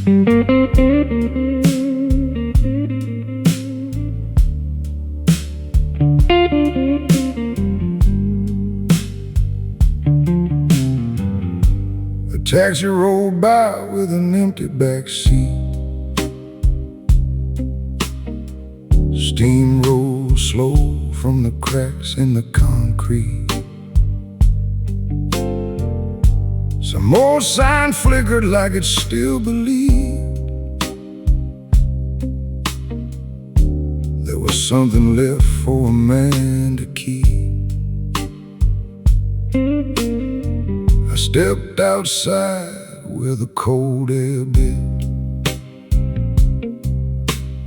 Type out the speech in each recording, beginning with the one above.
The taxi rolled by with an empty back seat. Steam rolled slow from the cracks in the concrete. Some old sign flickered like it still believed there was something left for a man to keep. I stepped outside where the cold air bit,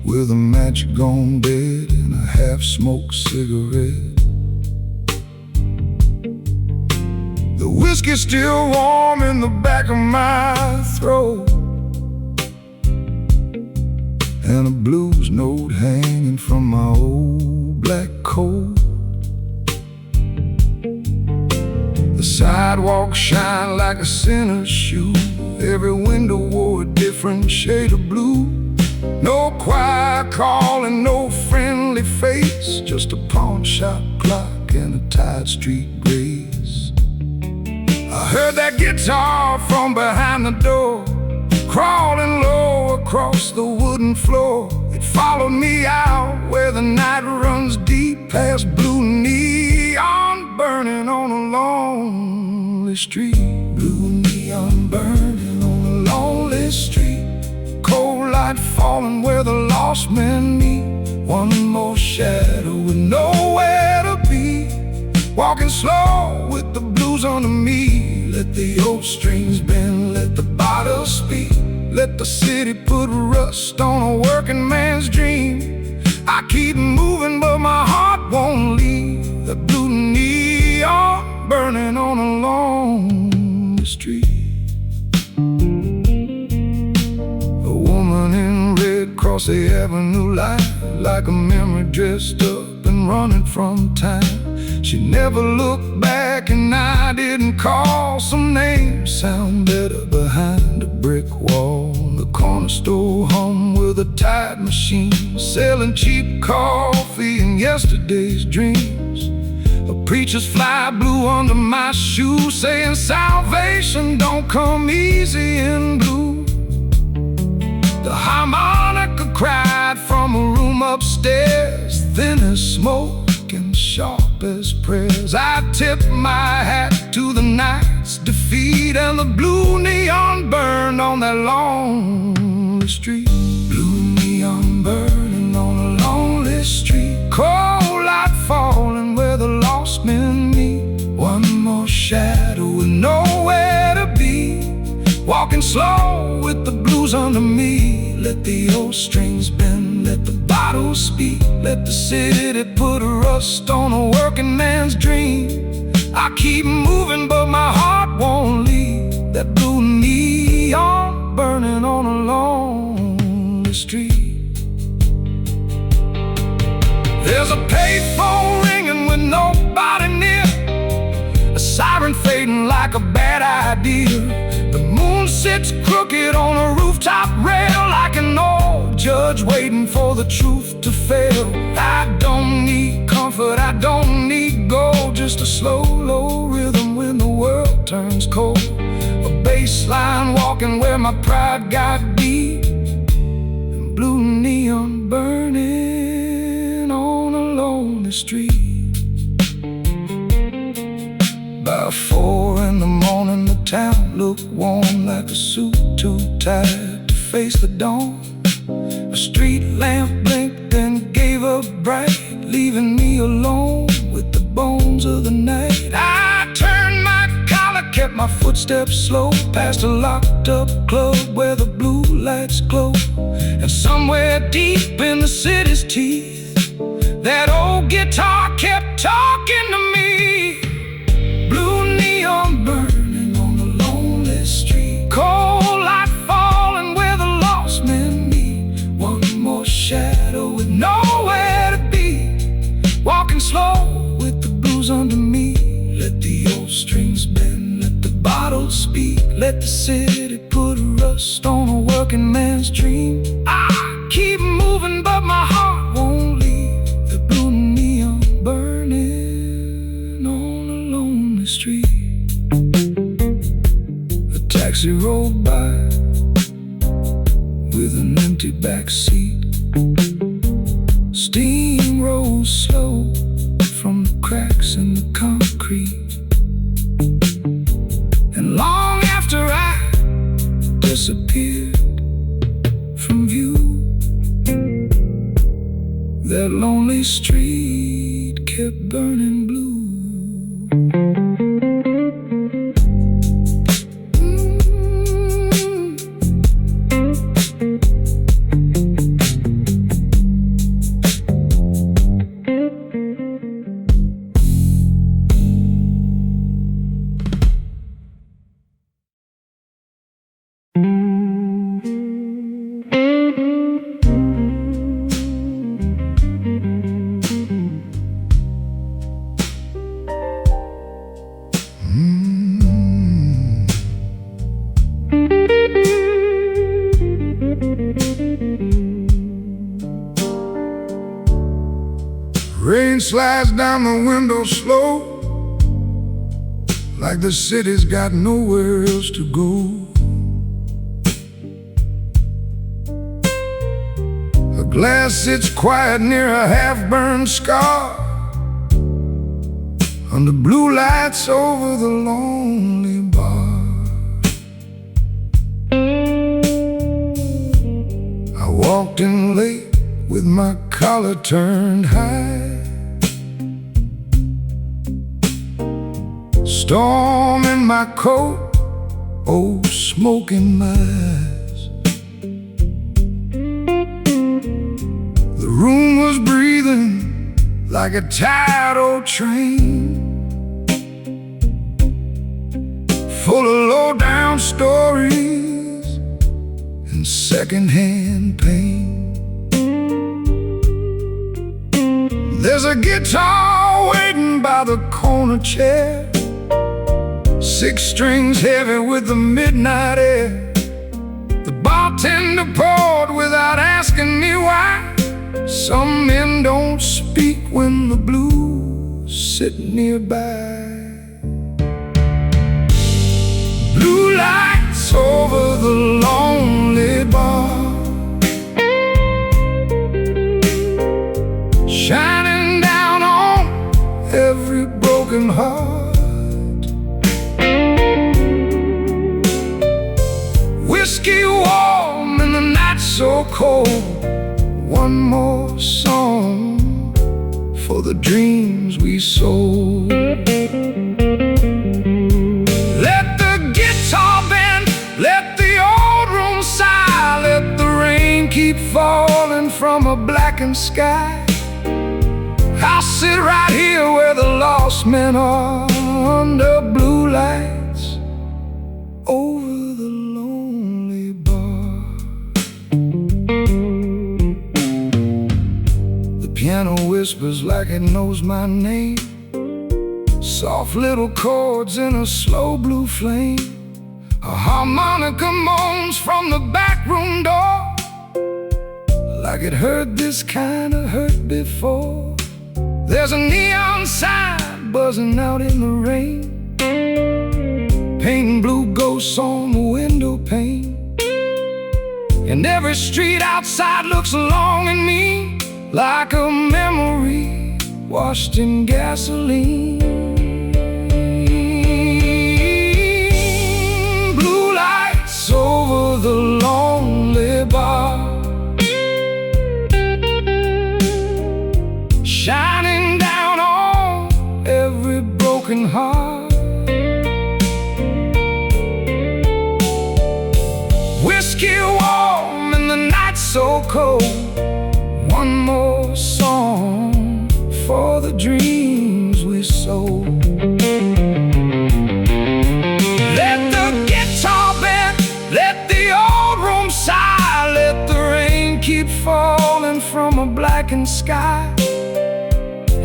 with a match gone dead and a half-smoked cigarette. The whiskey's still warm in the back of my throat, and a blues note hanging from my old black coat. The sidewalk shined like a sinner's shoe. Every window wore a different shade of blue. No choir calling, no friendly face, just a pawn shop clock and a tired street grace. I heard that guitar from behind the door, crawling low across the wooden floor. It followed me out where the night runs deep, past blue neon burning on a lonely street. Blue neon burning on a lonely street. Cold light falling where the lost men meet. One more shadow with nowhere to be. Walking slow with the blues under me. Let the old strings bend, let the bottle speak. Let the city put rust on a working man's dream. I keep moving but my heart won't leave. The blue neon burning on a lonely street. A woman in red crossed the avenue light, like a memory dressed up and running from time. She never looked back and I didn't call. Some names sound better behind a brick wall. The corner store hum with a tide machine, selling cheap coffee and yesterday's dreams. A preacher's fly blew under my shoe, saying salvation don't come easy in blue. The harmonica cried from a room upstairs, thin as smoke and sharp as prayers. I tip my hat to the night's defeat, and the blue neon burned on that lonely street. Blue neon burning on a lonely street. Cold light falling where the lost men meet. One more shadow with nowhere to be. Walking slow with the blues under me. Let the old strings bend, let the bottles speak. Let the city put rust on a working man's dream. I keep moving but my heart won't leave. That blue neon burning on a lonely street. There's a payphone ringing with nobody near, a siren fading like a bad idea. The moon sits crooked on a rooftop rail, like an old judge waiting for the truth to fail. I don't need comfort, I don't need gold, just a slow, low rhythm when the world turns cold. A bass line walking where my pride got beat, and blue neon burning on a lonely street. By 4 in the morning the town looked warm, like a suit too tight to face the dawn. A street lamp blinked and gave up bright, leaving me alone with the bones of the night. I turned my collar, kept my footsteps slow, past a locked up club where the blue lights glow. And somewhere deep in the city's teeth, that old guitar kept talking to me. Blue neon burning on a lonely street. Cold light falling where the lost men meet. One more shadow with nowhere to be. Walking slow with the blues under me. Let the old strings bend, let the bottles speak. speak. Let the city put a rust on a working man's dream. I keep moving, but my heart won't leave. The blue neon burning on a lonely street. A taxi rolled by with an empty back seat. Steam rose slow from the cracks in the concrete. And long after I disappeared from view, that lonely street kept burning blue. Rain slides down the window slow, like the city's got nowhere else to go. A glass sits quiet near a half-burned scar, under blue lights over the lonely bar. I walked in late with my collar turned high, storm in my coat, oh, smoke in my eyes. The room was breathing like a tired old train, full of low-down stories and second-hand pain. There's a guitar waiting by the corner chair, 6 strings heavy with the midnight air. The bartender poured without asking me why. Some men don't speak when the blues sit nearby. Blue lights over the lonely bar, shining down on every broken heart. Whiskey warm and the night so cold. One more song for the dreams we sold. Let the guitar bend, let the old room sigh, let the rain keep falling from a blackened sky. I'll sit right here where the lost men are, under blue lights over the lonely bar. The piano whispers like it knows my name, soft little chords in a slow blue flame. A harmonica moans from the back room door, like it heard this kind of hurt before. There's a neon sign buzzing out in the rain, painting blue ghosts on the window pane. And every street outside looks long and mean, like a memory washed in gasoline. Blue lights over the lonely bar, shining down on every broken heart. Whiskey warm and the night so cold. One more song for the dreams we sold. Let the guitar bend, let the old room sigh, let the rain keep falling from a blackened sky.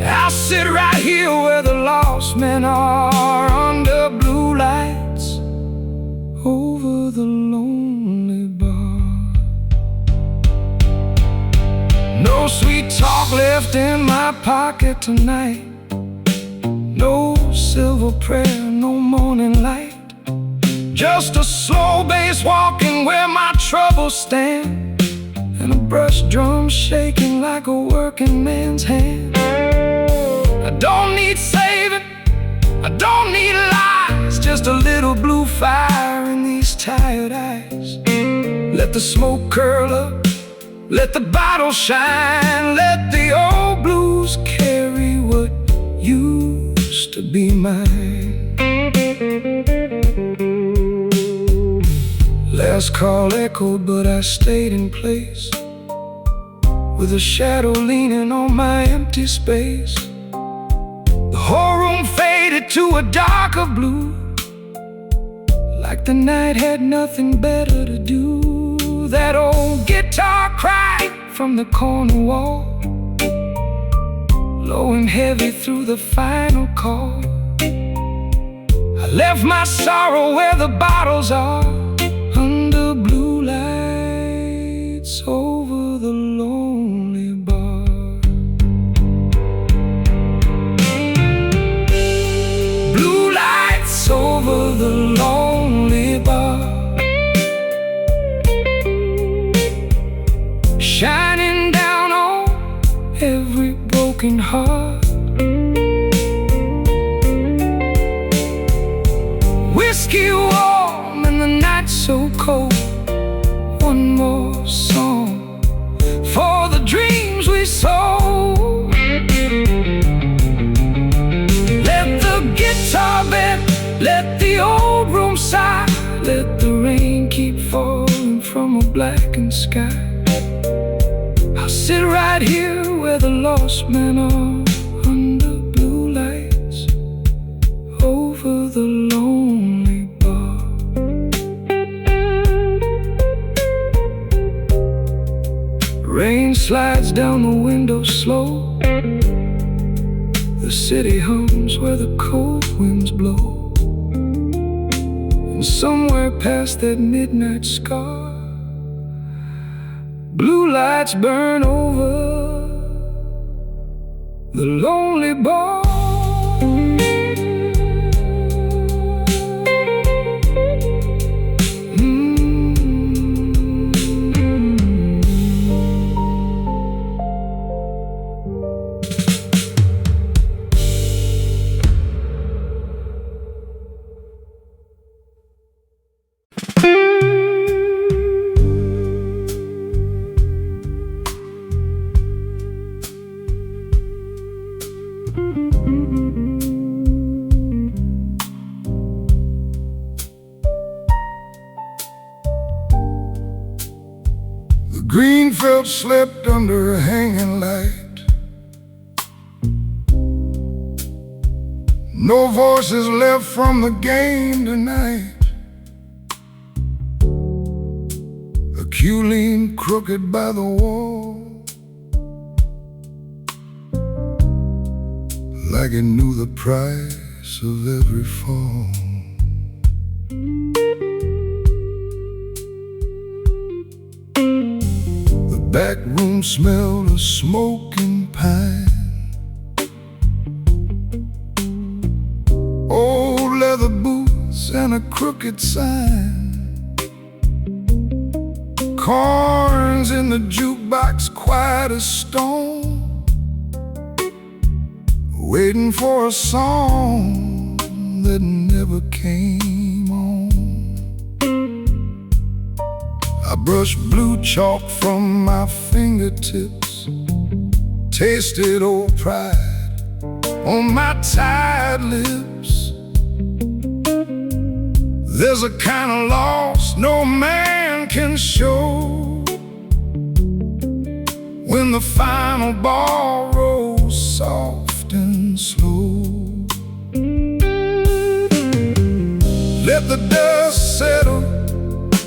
I'll sit right here where the lost men are, under blue lights the lonely bar. No sweet talk left in my pocket tonight. No silver prayer, no morning light. Just a slow bass walking where my troubles stand, and a brush drum shaking like a working man's hand. I don't need saving, I don't need lies, just a little blue fire in these tired eyes. Let the smoke curl up, let the bottle shine, let the old blues carry what used to be mine. Last call echoed, but I stayed in place, with a shadow leaning on my empty space. The whole room faded to a darker blue, like the night had nothing better to do. That old guitar cried from the corner wall, low and heavy through the final call. I left my sorrow where the bottles are, under blue lights over the lonely bar. Blue lights over the lonely bar, shining down on every broken heart. Whiskey warm and the night so cold. One more song for the dreams we sold. Let the guitar bend, let the old room sigh, let the rain keep falling from a blackened sky. I'll sit right here where the lost men are, under blue lights over the lonely bar. Rain slides down the window slow, the city hums where the cold winds blow, and somewhere past that midnight scar, blue lights burn over the lonely bar. Green felt slept under a hanging light. No voices left from the game tonight. A cue leaned crooked by the wall, like it knew the price of every fall. Back room smelled of smoking pine, old leather boots and a crooked sign. Corns in the jukebox, quiet as stone, waiting for a song that never came on. I brushed blue chalk from my fingertips, tasted old pride on my tired lips. There's a kind of loss no man can show, when the final ball rolls soft and slow. Let the dust settle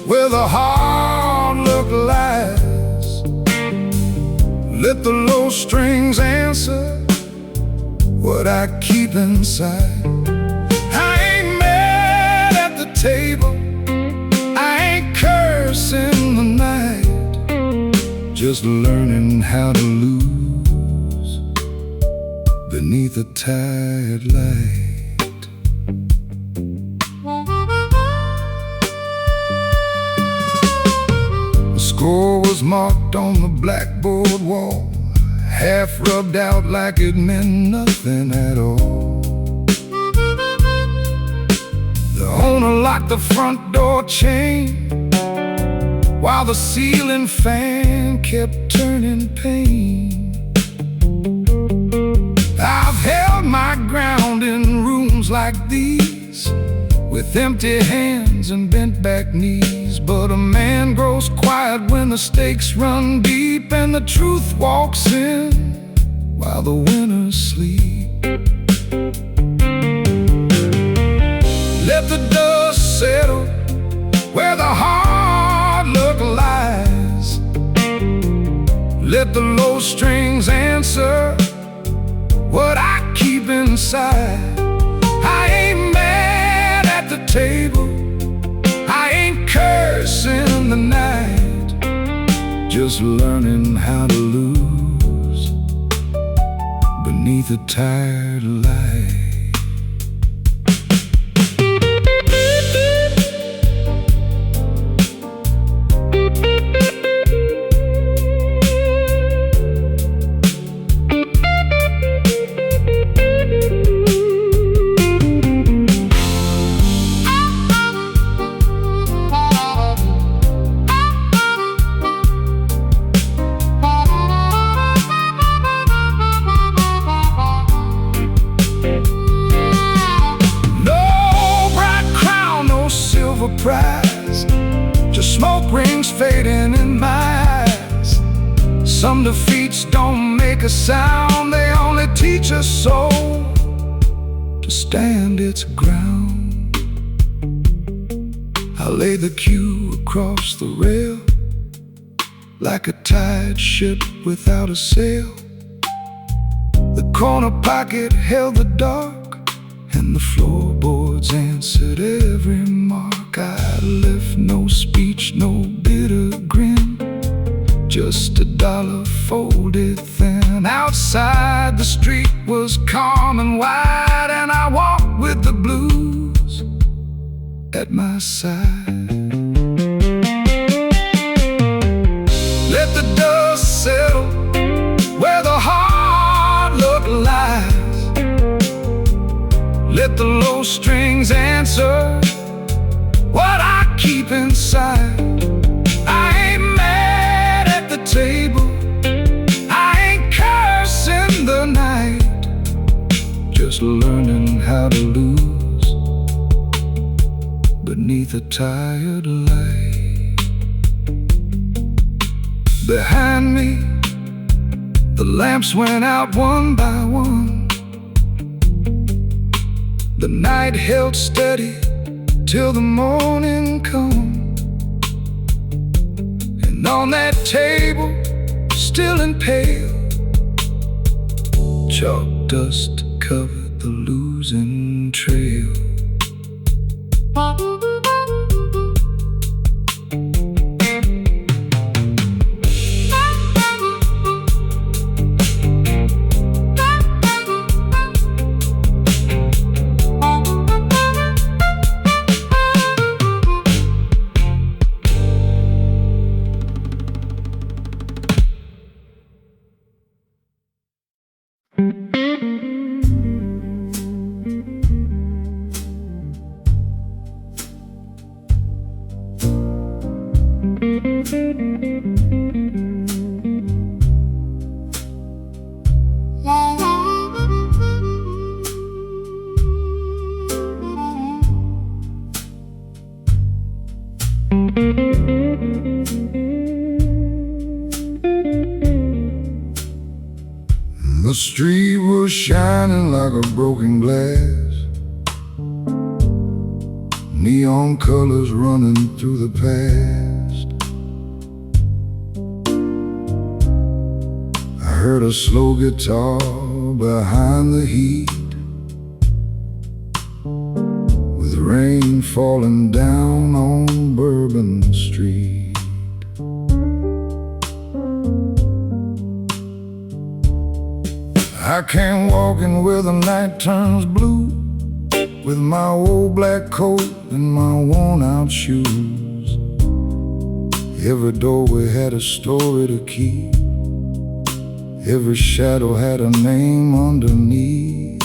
where the hard look lies. Let the low strings answer what I keep inside. I ain't mad at the table, I just learning how to lose beneath a tired light. The score was marked on the blackboard wall, half rubbed out like it meant nothing at all. The owner locked the front door chain, while the ceiling fan kept turning pain. I've held my ground in rooms like these, with empty hands and bent back knees. But a man grows quiet when the stakes run deep, and the truth walks in while the winners sleep. Let the dust settle where the hard luck lies. Let the low strings answer what I keep inside. I ain't mad at the table, I ain't cursing the night, just learning how to lose beneath a tired light. Prize, just smoke rings fading in my eyes. Some defeats don't make a sound, they only teach a soul to stand its ground. I lay the cue across the rail like a tired ship without a sail. The corner pocket held the dark, and the floorboards answered every mark. I left no speech, no bitter grin, just a dollar folded thin. Outside the street was calm and wide, and I walked with the blues at my side. Let the dust settle where the hard luck lies. Let the low strings answer what I keep inside. I ain't mad at the table, I ain't cursing the night, just learning how to lose beneath a tired light. Behind me, the lamps went out one by one. The night held steady till the morning come, and on that table, still and pale, chalk dust covered the losing trail. The street was shining like a broken glass, neon colors running through the past. I heard a slow guitar behind the heat, with rain falling down on Bourbon Street. can't walk in where the night turns blue, with my old black coat and my worn-out shoes. Every doorway had a story to keep, every shadow had a name underneath.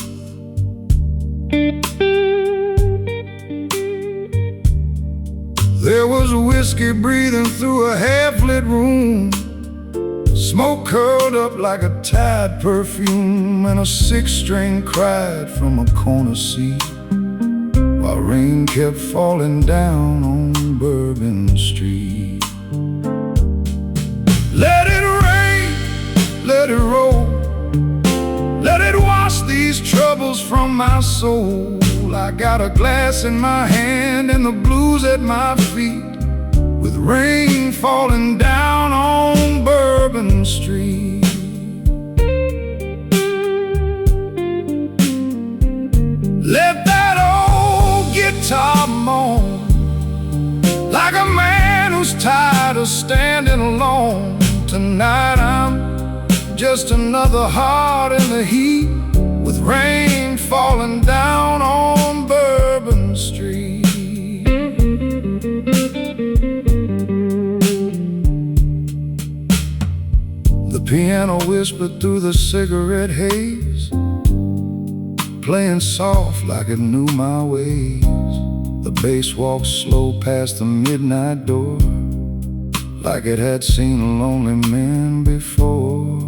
There was whiskey breathing through a half-lit room, smoke curled up like a Tide perfume, and a six-string cried from a corner seat, while rain kept falling down on Bourbon Street. Let it rain, let it roll, let it wash these troubles from my soul. I got a glass in my hand and the blues at my feet, with rain falling down on Bourbon Street. Let that old guitar moan, like a man who's tired of standing alone. Tonight I'm just another heart in the heat, with rain falling down on Bourbon Street. The piano whispered through the cigarette haze, playing soft like it knew my ways. The bass walked slow past the midnight door, like it had seen a lonely man before.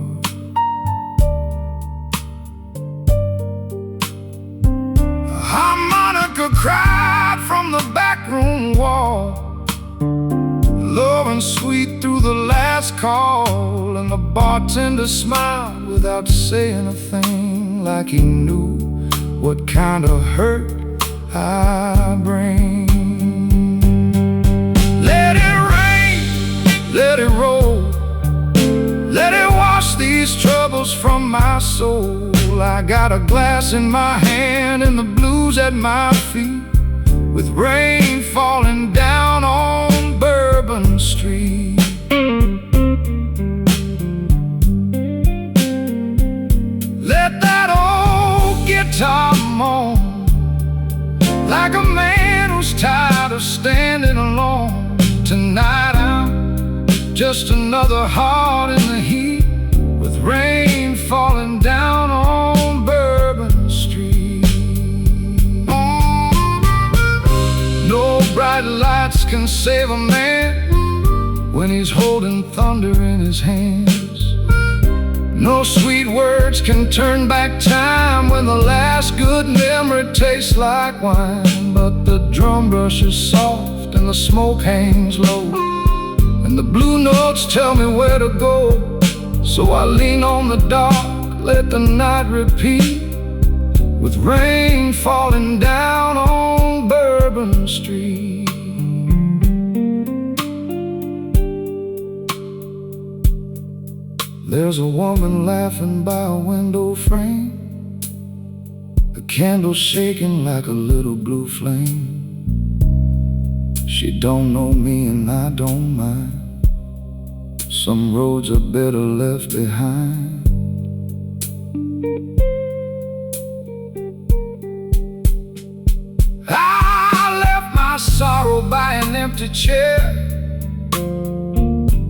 A harmonica cried from the back room wall, low and sweet through the last call, and the bartender smiled without saying a thing, like he knew what kind of hurt I bring. Let it rain, let it roll, let it wash these troubles from my soul. I got a glass in my hand and the blues at my feet, with rain falling down on Bourbon Street. Let that old guitar moan, like a man who's tired of standing alone. Tonight I'm just another heart in the heat, with rain falling down on Bourbon Street. No bright lights can save a man when he's holding thunder in his hands. No sweet words can turn back time when the last good memory tastes like wine. But the drum brush is soft and the smoke hangs low, and the blue notes tell me where to go. So I lean on the dark, let the night repeat, with rain falling down on Bourbon Street. There's a woman laughing by a window frame, the candle shaking like a little blue flame. She don't know me and I don't mind, some roads are better left behind. I left my sorrow by an empty chair,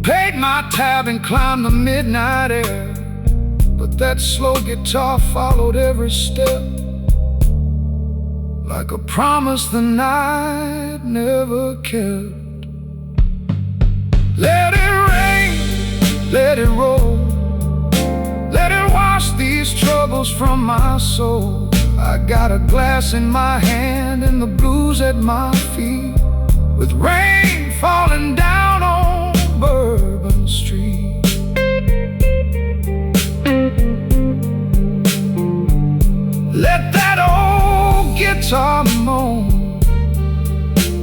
paid my tab and climbed the midnight air. But that slow guitar followed every step, like a promise the night never kept. Let it rain, let it roll, let it wash these troubles from my soul. I got a glass in my hand and the blues at my feet, with rain falling down on Bourbon Street. Let that old guitar moan,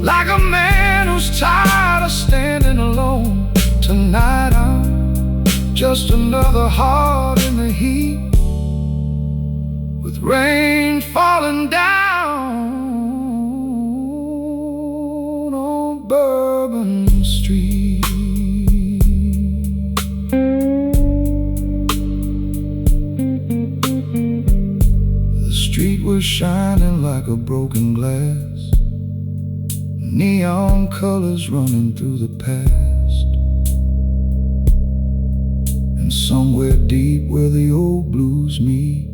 like a man who's tired of standing alone. Tonight I'm just another heart in the heat, with rain falling down on Bourbon. like a broken glass, neon colors running through the past. And somewhere deep where the old blues meet,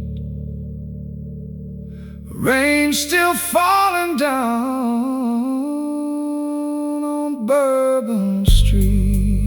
rain still falling down on Bourbon Street.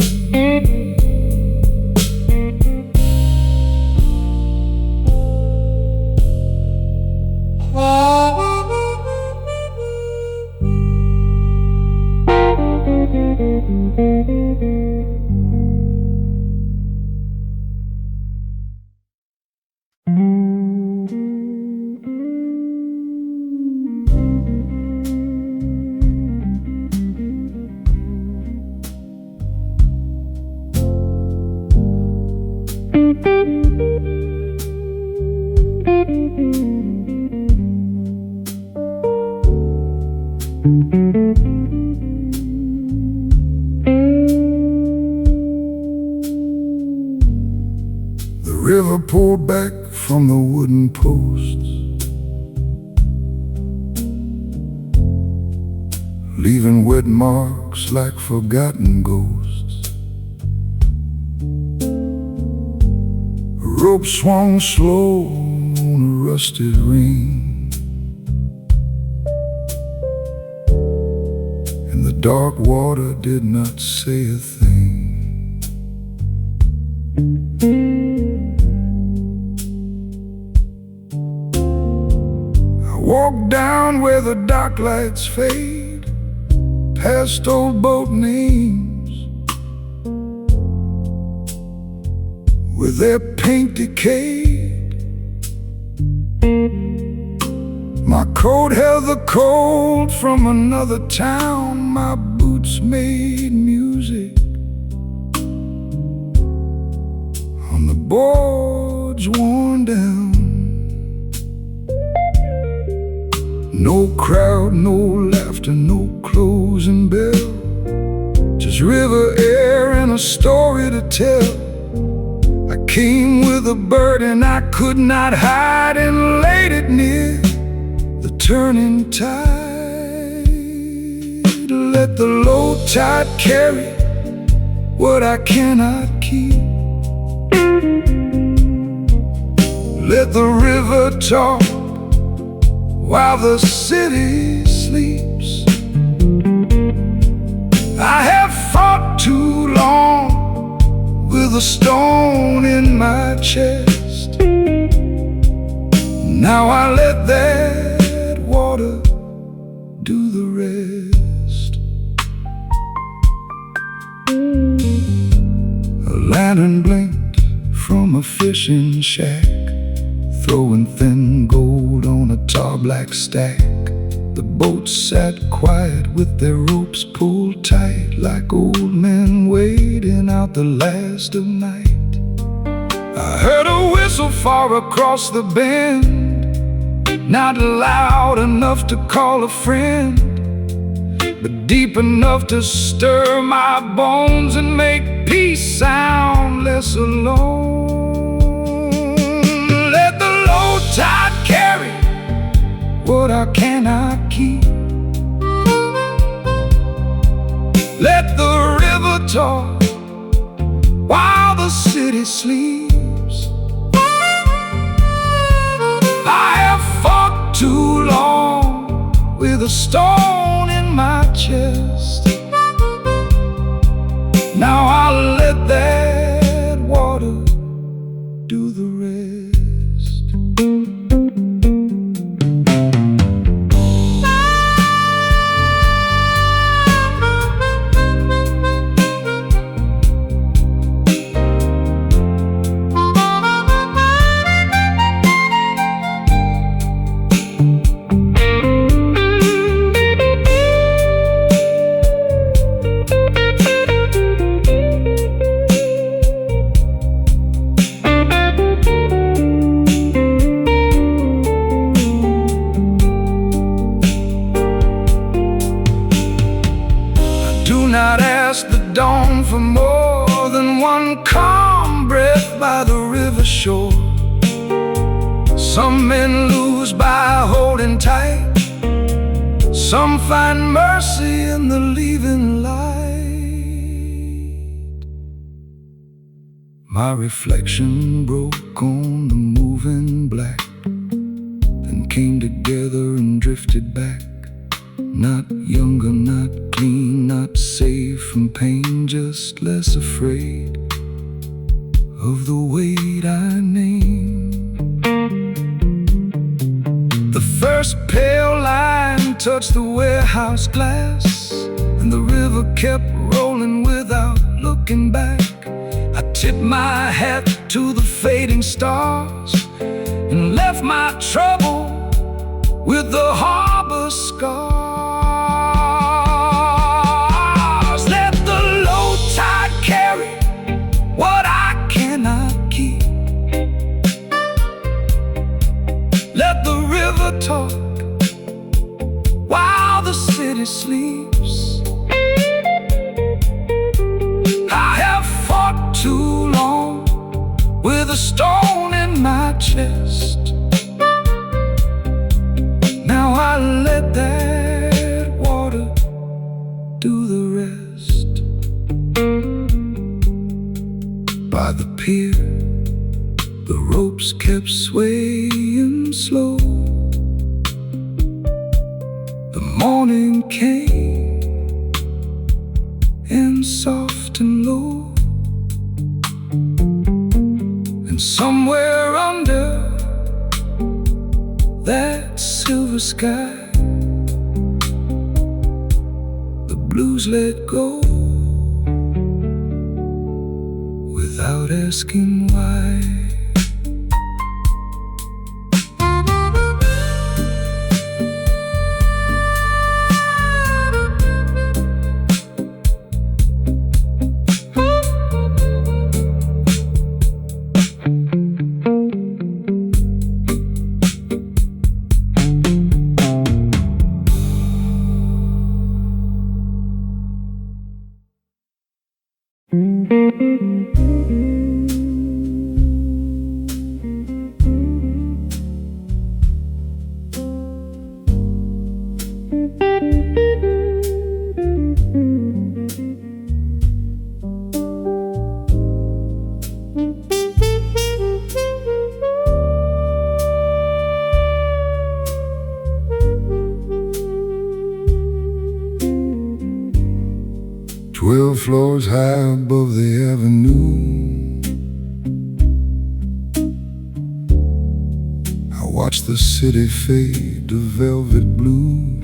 The river poured back from the wooden posts, leaving wet marks like forgotten ghosts. A rope swung slow on a rusted ring, and the dark water did not say a thing. I walked down where the dock lights fade, past old boat names with their paint decayed. My coat held the cold from another town, my boots made music on the boards worn down. No crowd, no laughter, no closing bell, just river air and a story to tell. I came with a burden I could not hide and laid it near the turning tide. Let the low tide carry what I cannot keep. Let the river talk while the city sleeps. I have fought too long with a stone in my chest. Now I let that water do the rest. A lantern blinked from a fishing shack, throwing thin gold on a tar black stack. The boats sat quiet with their ropes pulled tight, like old men waiting out the last of night. I heard a whistle far across the bend, not loud enough to call a friend, but deep enough to stir my bones and make peace sound less alone. Let the low tide carry what I cannot keep. Let the river talk while the city sleeps. I have fought too long with a stone in my chest. Now I'll let that water do the rest. Do not ask the dawn for more than one calm breath by the river shore. Some men lose by holding tight, Some find mercy in the leaving light. My reflection broke on the moving black, then came together and drifted back. Not younger, not clean, not safe from pain, just less afraid of the weight I named. The first pale line touched the warehouse glass, and the river kept rolling without looking back. I tipped my hat to the fading stars and left my trouble with the harbor scars. Let the low tide carry what I cannot keep. Let the river talk while the city sleeps. I have fought too long with a stone in my chest. Now I let that water do the rest. By the pier, the ropes kept swaying slow. The morning came, and soft and low, and somewhere under that silver sky, the blues let go without asking why. 12 floors high above the avenue, I watched the city fade to velvet blue.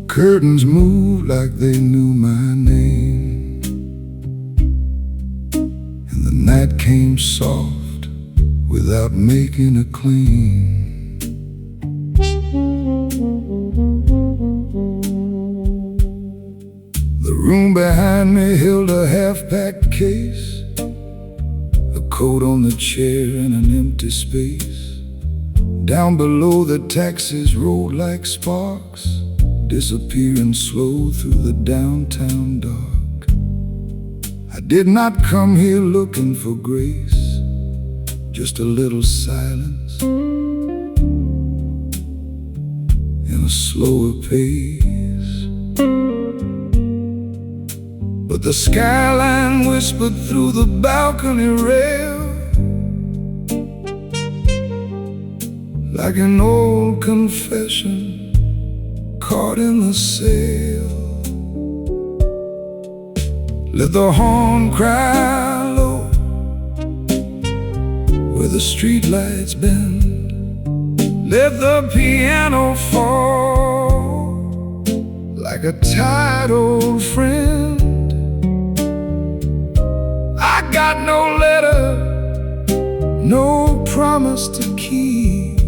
Curtains moved like they knew my name, and the night came soft without making a claim. The room behind me held a half-packed case, a coat on the chair and an empty space. Down below the taxis rolled like sparks, disappearing slow through the downtown dark. I did not come here looking for grace, just a little silence and a slower pace. But the skyline whispered through the balcony rail, like an old confession caught in the sail. Let the horn cry low where the streetlights bend. Let the piano fall like a tired old friend. I got no letter, no promise to keep,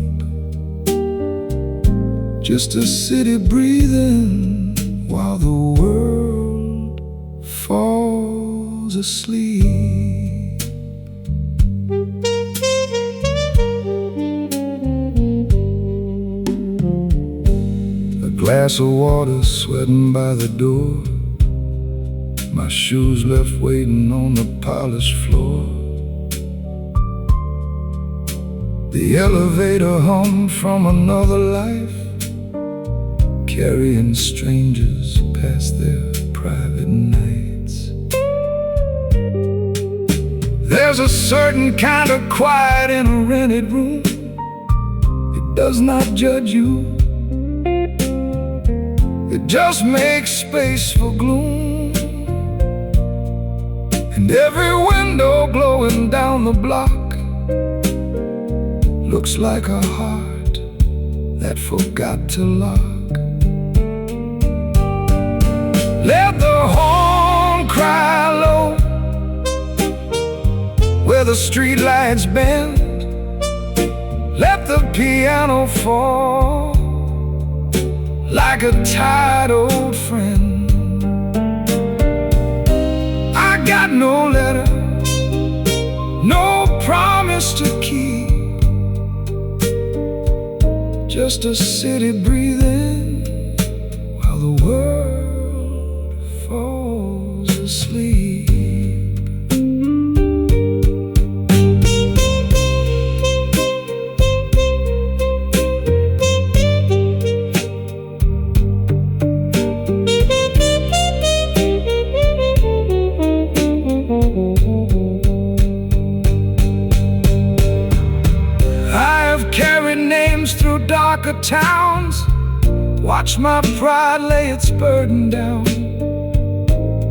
just a city breathing while the world falls asleep. A glass of water sweating by the door, my shoes left waiting on the polished floor. The elevator hummed from another life, carrying strangers past their private nights. There's a certain kind of quiet in a rented room. It does not judge you, it just makes space for gloom. And every window glowing down the block looks like a heart that forgot to lock. Let the horn cry low where the streetlights bend. Let the piano fall like a tired old friend. I got no letter, no promise to keep, just a city breathing while the world falls asleep. Through darker towns, watch my pride lay its burden down.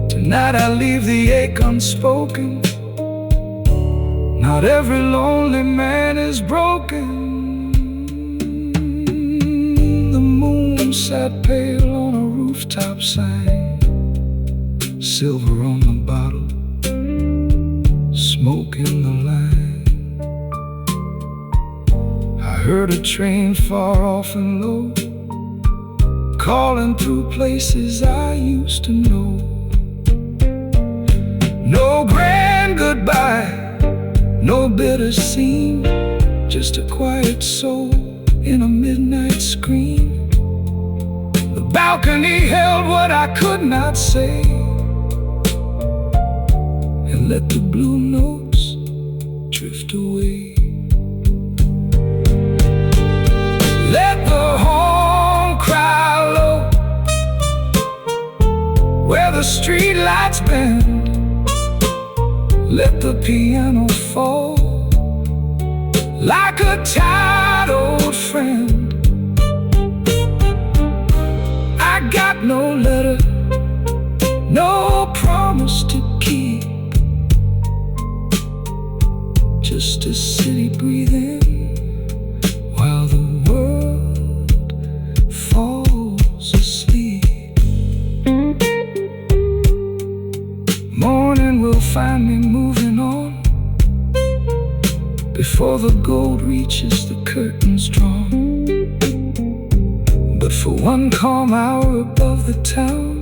Tonight I leave the ache unspoken. Not every lonely man is broken. The moon sat pale on a rooftop sign, silver on the bottle, smoke in the line. I heard a train far off and low, calling through places I used to know. No grand goodbye, no bitter scene, just a quiet soul in a midnight scream. The balcony held what I could not say, and let the blue notes drift away. Let the horn cry low where the streetlights bend. Let the piano fall like a tired old friend. I got no letter, no promise to keep, just a city breathing while the world falls asleep. Morning will find me moving on before the gold reaches the curtains drawn. But for one calm hour above the town,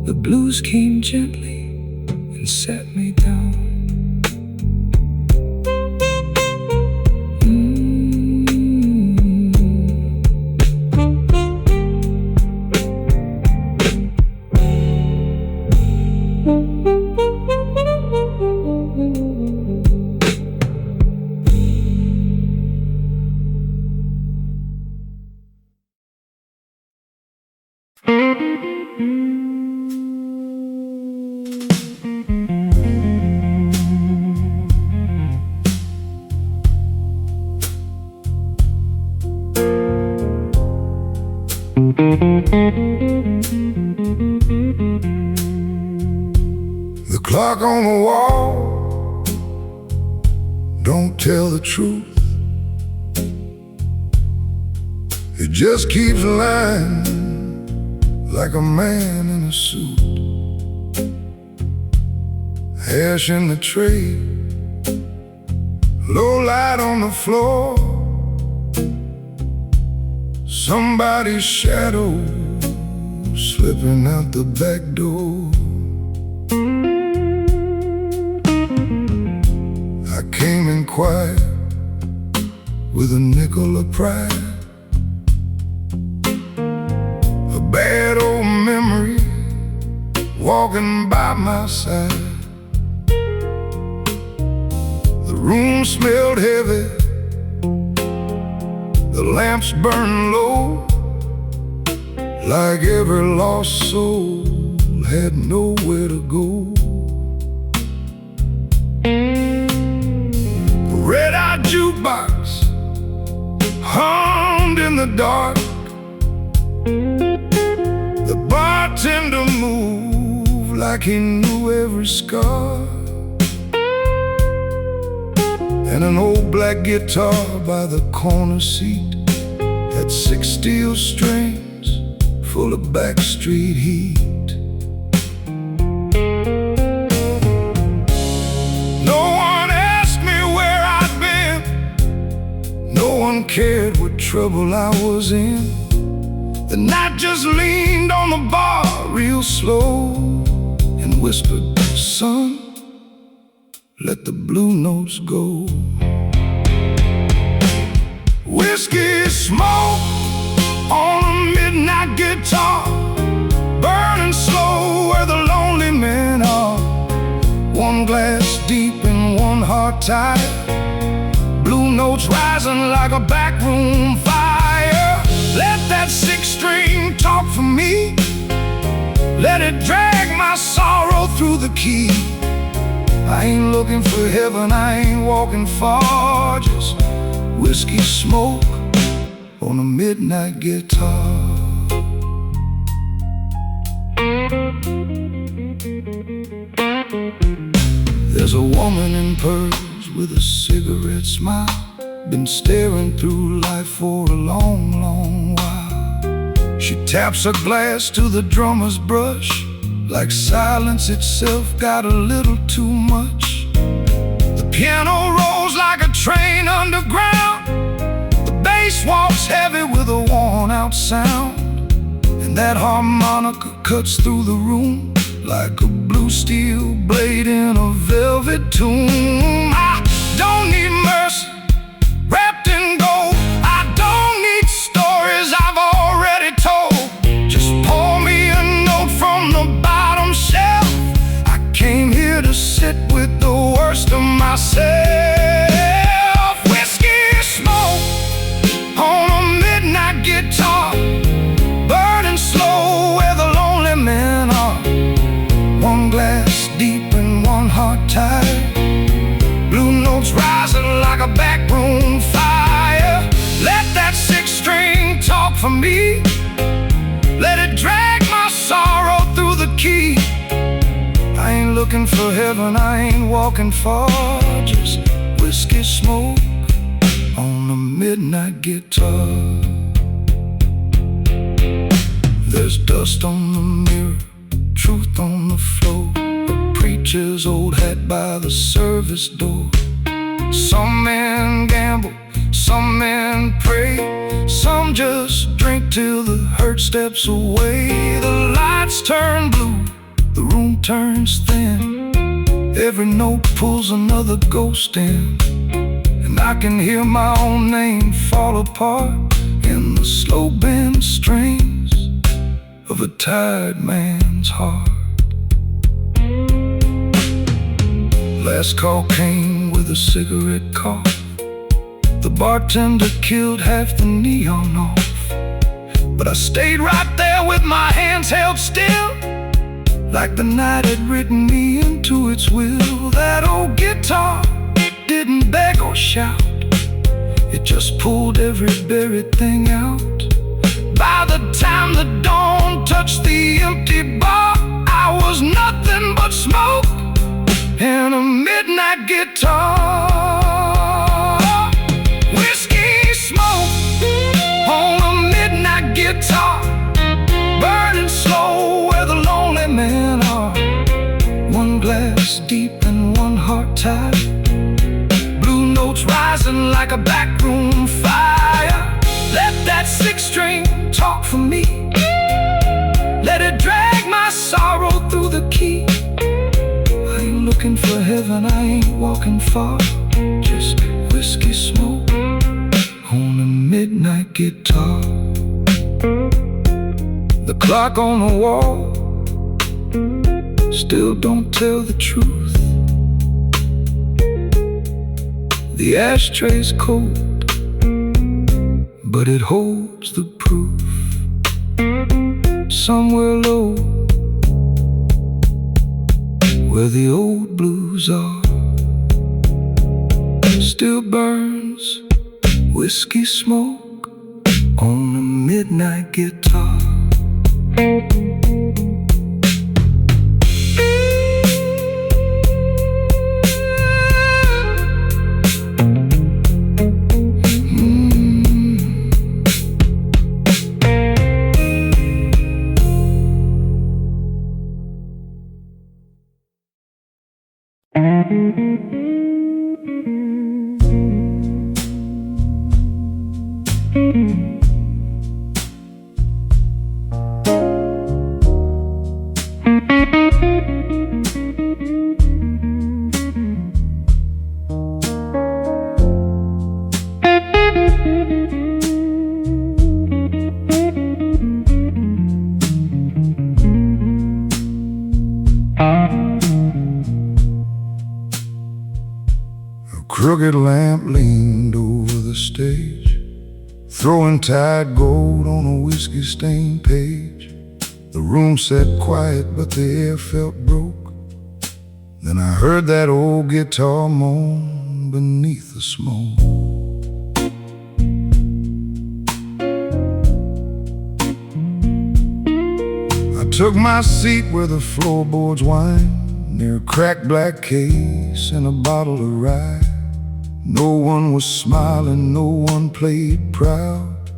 the blues came gently and sat me down. The clock on the wall don't tell the truth. It just keeps lying like a man in a suit. Hash in the tray, low light on the floor, somebody's shadow slipping out the back door. I came in quiet with a nickel of pride, a bad old memory walking by my side. The room smelled heavy, the lamps burned low, like every lost soul had nowhere to go. A red-eyed jukebox hummed in the dark. The bartender moved like he knew every scar. And an old black guitar by the corner seat had 6 steel strings full of backstreet heat. No one asked me where I'd been, no one cared what trouble I was in. The night just leaned on the bar real slow and whispered, "Son, let the blue notes go." Whiskey smoke on a midnight guitar, burning slow where the lonely men are. One glass deep and one heart tight, blue notes rising like a backroom fire. Let that 6-string talk for me, let it drag my sorrow through the key. I ain't looking for heaven, I ain't walking far, just whiskey smoke on a midnight guitar. There's a woman in pearls with a cigarette smile, been staring through life for a long, long while. She taps her glass to the drummer's brush, like silence itself got a little too much. The piano rolls like a train underground, the bass walks heavy with a worn-out sound, and that harmonica cuts through the room like a blue steel blade in a velvet tomb. I don't need mercy wrapped in gold, I don't need stories I've already told. Just pour me a note from the bottom shelf. I came here to sit with the worst of myself. Whiskey smoke on a midnight guitar, burning slow where the lonely men are. One glass deep and one heart tight, blue notes rising like a backroom fire. Let that 6-string talk for me, let it drag my sorrow through the key. I ain't looking for heaven, I ain't walking far, just whiskey smoke on a midnight guitar. There's dust on the mirror, truth on the floor, a preacher's old hat by the service door. Some men gamble, some men pray, some just drink till the hurt steps away. The lights turn blue, the room turns thin, every note pulls another ghost in, and I can hear my own name fall apart in the slow bend strings of a tired man's heart. Last call came with a cigarette cough, the bartender killed half the neon off, but I stayed right there with my hands held still, like the night had written me into its will. That old guitar didn't beg or shout, it just pulled every buried thing out. By the time the dawn touched the empty bar, I was nothing but smoke and a midnight guitar. Whiskey smoke on a midnight guitar, burning slow where the lonely men are. One glass deep and one heart tight, blue notes rising like a backroom fire. Let that 6-string talk for me, let it drag my sorrow through the key. I ain't looking for heaven, I ain't walking far, just whiskey smoke on a midnight guitar. The clock on the wall still don't tell the truth. The ashtray's cold, but it holds the proof. Somewhere low, where the old blues are, still burns whiskey smoke on a midnight guitar. Crooked lamp leaned over the stage, throwing tired gold on a whiskey-stained page. The room sat quiet, but the air felt broke. Then I heard that old guitar moan beneath the smoke. I took my seat where the floorboards wind, near a cracked black case and a bottle of rye. No one was smiling, no one played proud,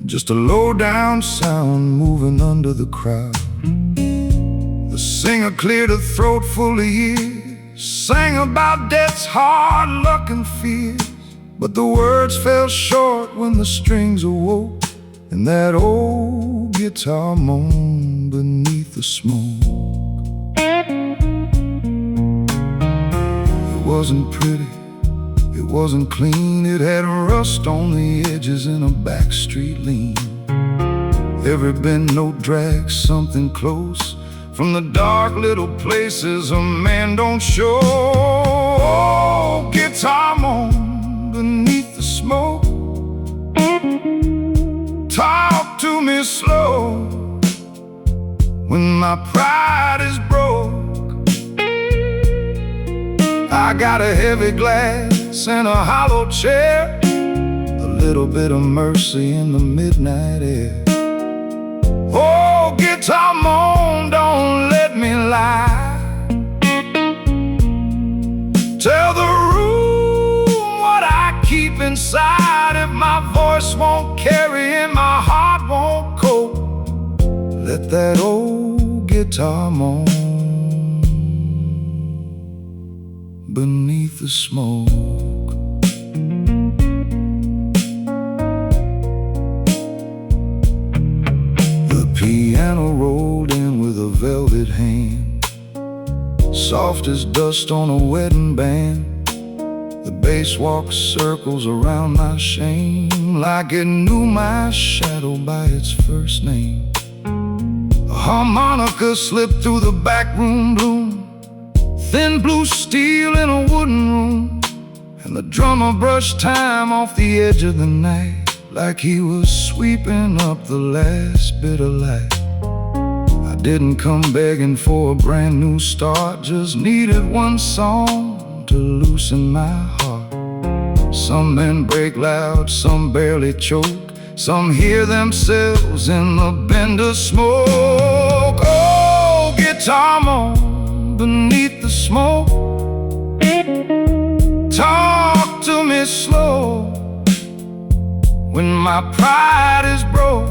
just a low-down sound moving under the crowd. The singer cleared a throat full of years, sang about death's hard luck and fears, but the words fell short when the strings awoke, and that old guitar moaned beneath the smoke. It wasn't pretty, it wasn't clean, it had rust on the edges and a backstreet lean. Every bend, no drag, something close from the dark little places a man don't show. Oh, guitar moan beneath the smoke, talk to me slow when my pride is broke. I got a heavy glass and a hollow chair, a little bit of mercy in the midnight air. Oh, guitar moan, don't let me lie. Tell the room what I keep inside. If my voice won't carry and my heart won't cope, let that old guitar moan beneath the smoke. The piano rolled in with a velvet hand, soft as dust on a wedding band. The bass walked circles around my shame, like it knew my shadow by its first name. A harmonica slipped through the backroom gloom, thin blue steel in a wooden room, and the drummer brushed time off the edge of the night, like he was sweeping up the last bit of light. I didn't come begging for a brand new start, just needed one song to loosen my heart. Some men break loud, some barely choke, some hear themselves in the bend of smoke. Oh, guitar moan beneath the smoke, talk to me slow when my pride is broke.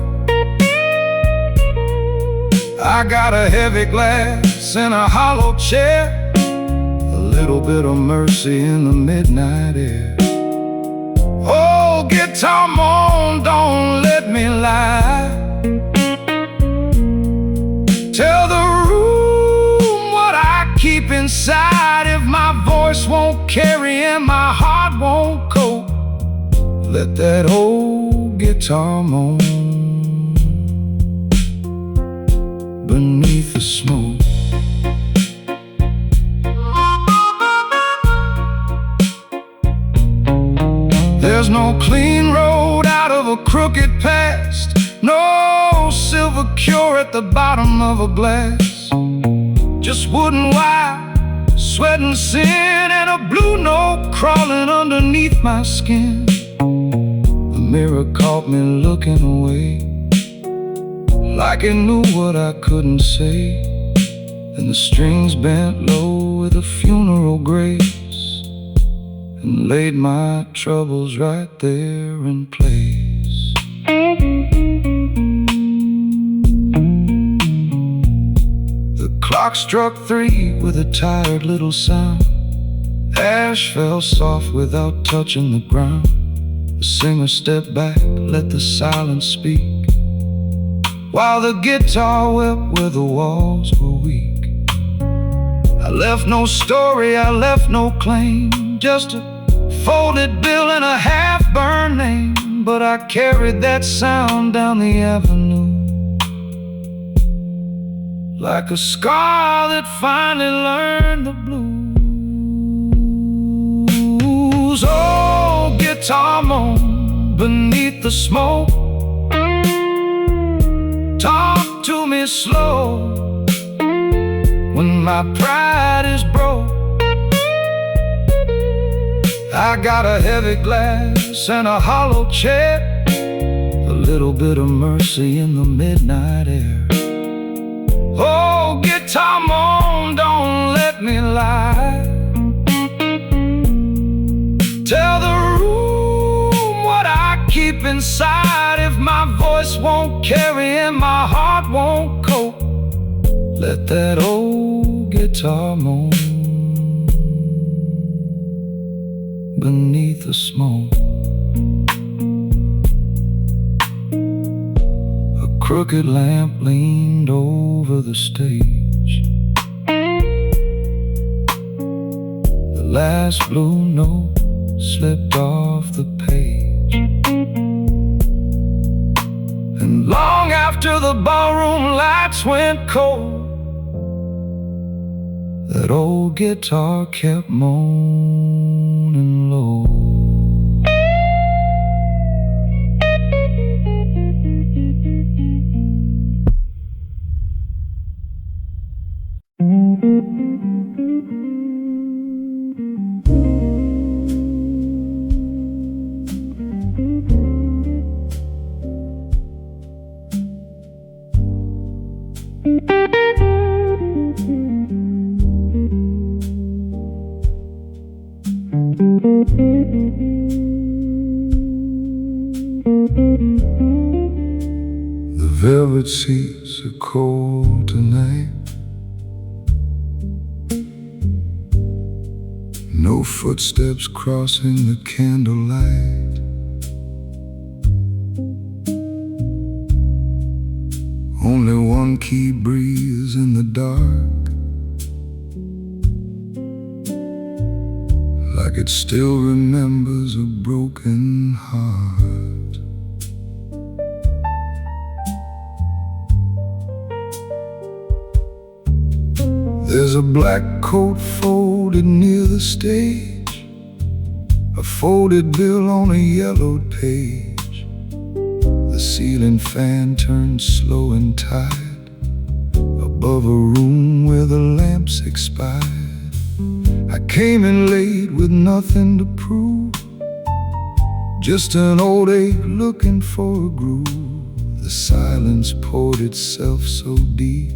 I got a heavy glass and a hollow chair, a little bit of mercy in the midnight air. Oh, guitar moan, don't let me lie. Tell the room what I keep inside. If my voice won't carry and my heart won't cope, let that old guitar moan beneath the smoke. cure at the bottom of a glass. Just wouldn't why, sweat and sin, and a blue note crawling underneath my skin. The mirror caught me looking away, like it knew what I couldn't say. And the strings bent low with a funeral grace, and laid my troubles right there in place. The clock struck 3 with a tired little sound. Ash fell soft without touching the ground. The singer stepped back, let the silence speak, while the guitar wept where the walls were weak. I left no story, I left no claim, just a folded bill and a half-burned name. But I carried that sound down the avenue, like a scar that finally learned the blues. Oh, guitar moan beneath the smoke, talk to me slow when my pride is broke. I got a heavy glass and a hollow chair, a little bit of mercy in the midnight air. Oh, guitar moan, don't let me lie. Tell the room what I keep inside. If my voice won't carry and my heart won't cope, let that old guitar moan beneath the smoke. A crooked lamp leaned over the stage. The last blue note slipped off the page. And long after the ballroom lights went cold, that old guitar kept moaning low. The velvet seats are cold tonight. No footsteps crossing the candlelight. Only one key breathes in the dark, like it still remembers a broken heart. There's a black coat folded near the stage, a folded bill on a yellowed page. The ceiling fan turns slow and tight above a room where the lamps expired. I came in late with nothing to prove, just an old ache looking for a groove. The silence poured itself so deep,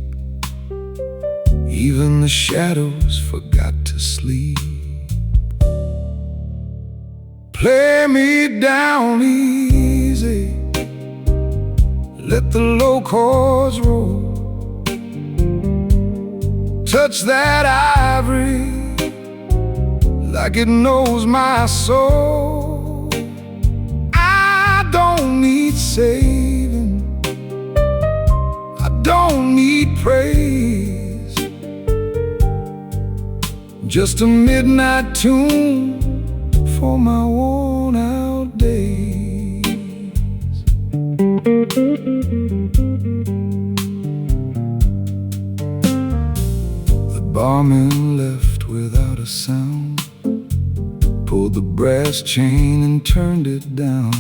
even the shadows forgot to sleep. Play me down easy, let the low chords roll. Touch that ivory like it knows my soul. I don't need saving, I don't need praise, just a midnight tune for my worn out days. The barman left without a sound, pulled the brass chain and turned it down.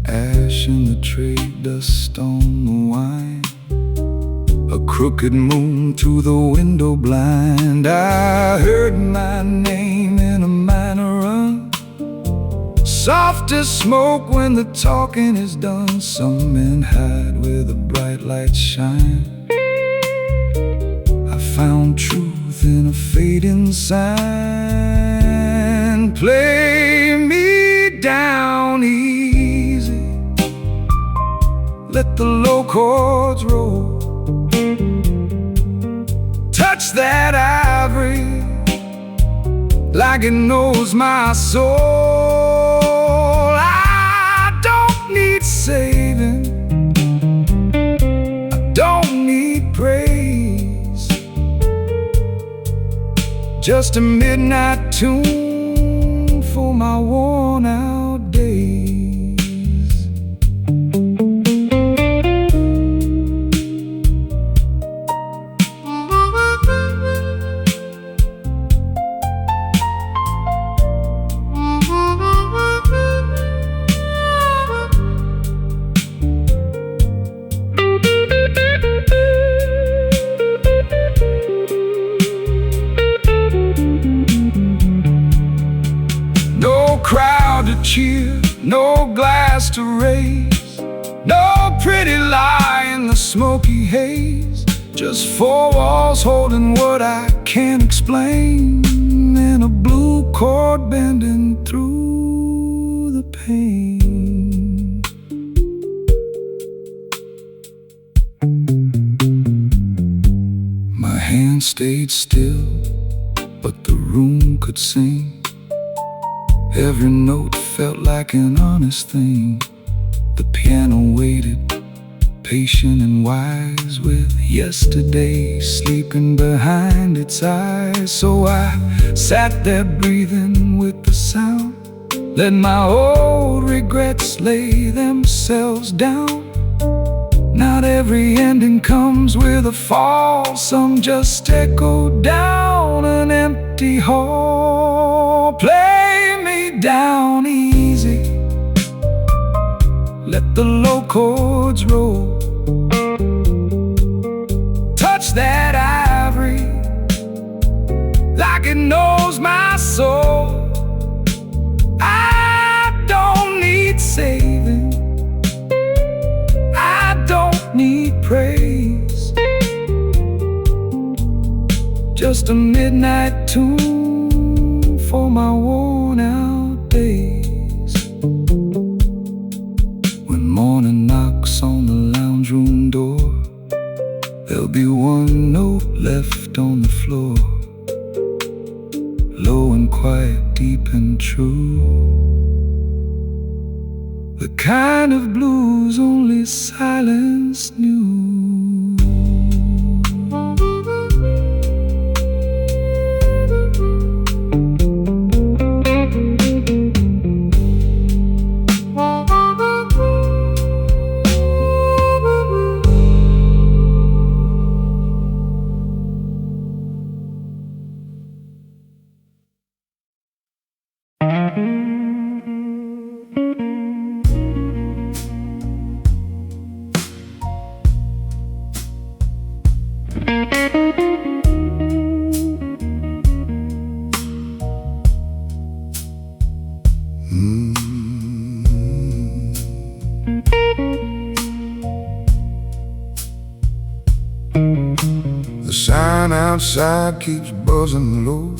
Ash in the tray, dust on the wine. crooked moon through the window blind. I heard my name in a minor run, soft as smoke when the talking is done. Some men hide where the bright lights shine. I found truth in a fading sign. Play me down easy, let the low chords roll. Touch that ivory like it knows my soul. I don't need saving, I don't need praise, just a midnight tune for my worn out days. Crowd to cheer, no glass to raise, no pretty lie in the smoky haze. Just four walls holding what I can't explain, and a blue cord bending through the pain. My hand stayed still, but the room could sing. Every note felt like an honest thing. The piano waited, patient and wise, with yesterday sleeping behind its eyes. So I sat there breathing with the sound, let my old regrets lay themselves down. Not every ending comes with a fall, some just echo down an empty hall. Play me down easy, let the low chords roll. Touch that ivory like it knows my soul. I don't need saving, I don't need praise, just a midnight tune for my worn out days. When morning knocks on the lounge room door, there'll be one note left on the floor, low and quiet, deep and true, the kind of blues only silence knew. The sign outside keeps buzzing low,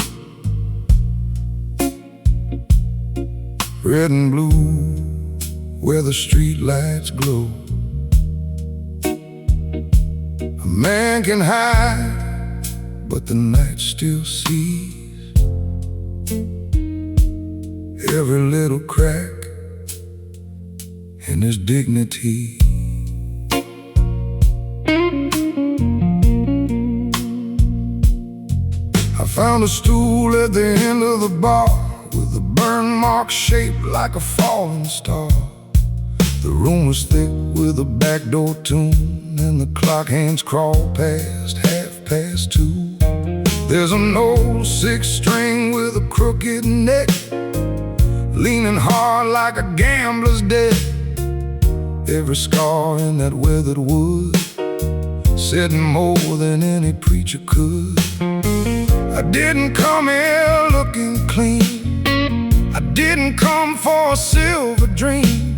red and blue where the street lights glow. A man can hide, but the night still sees every little crack in his dignity. I found a stool at the end of the bar with a burn mark shaped like a falling star. The room was thick with a backdoor tune, and the clock hands crawl past 2:30. There's an old six-string with a crooked neck, leaning hard like a gambler's debt. Every scar in that weathered wood said more than any preacher could. I didn't come here looking clean. I didn't come for a silver dream.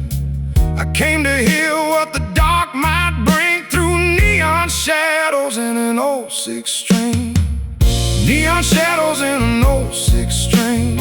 I came to hear what the dark might bring through neon shadows in an old six string. Neon shadows in an old six string.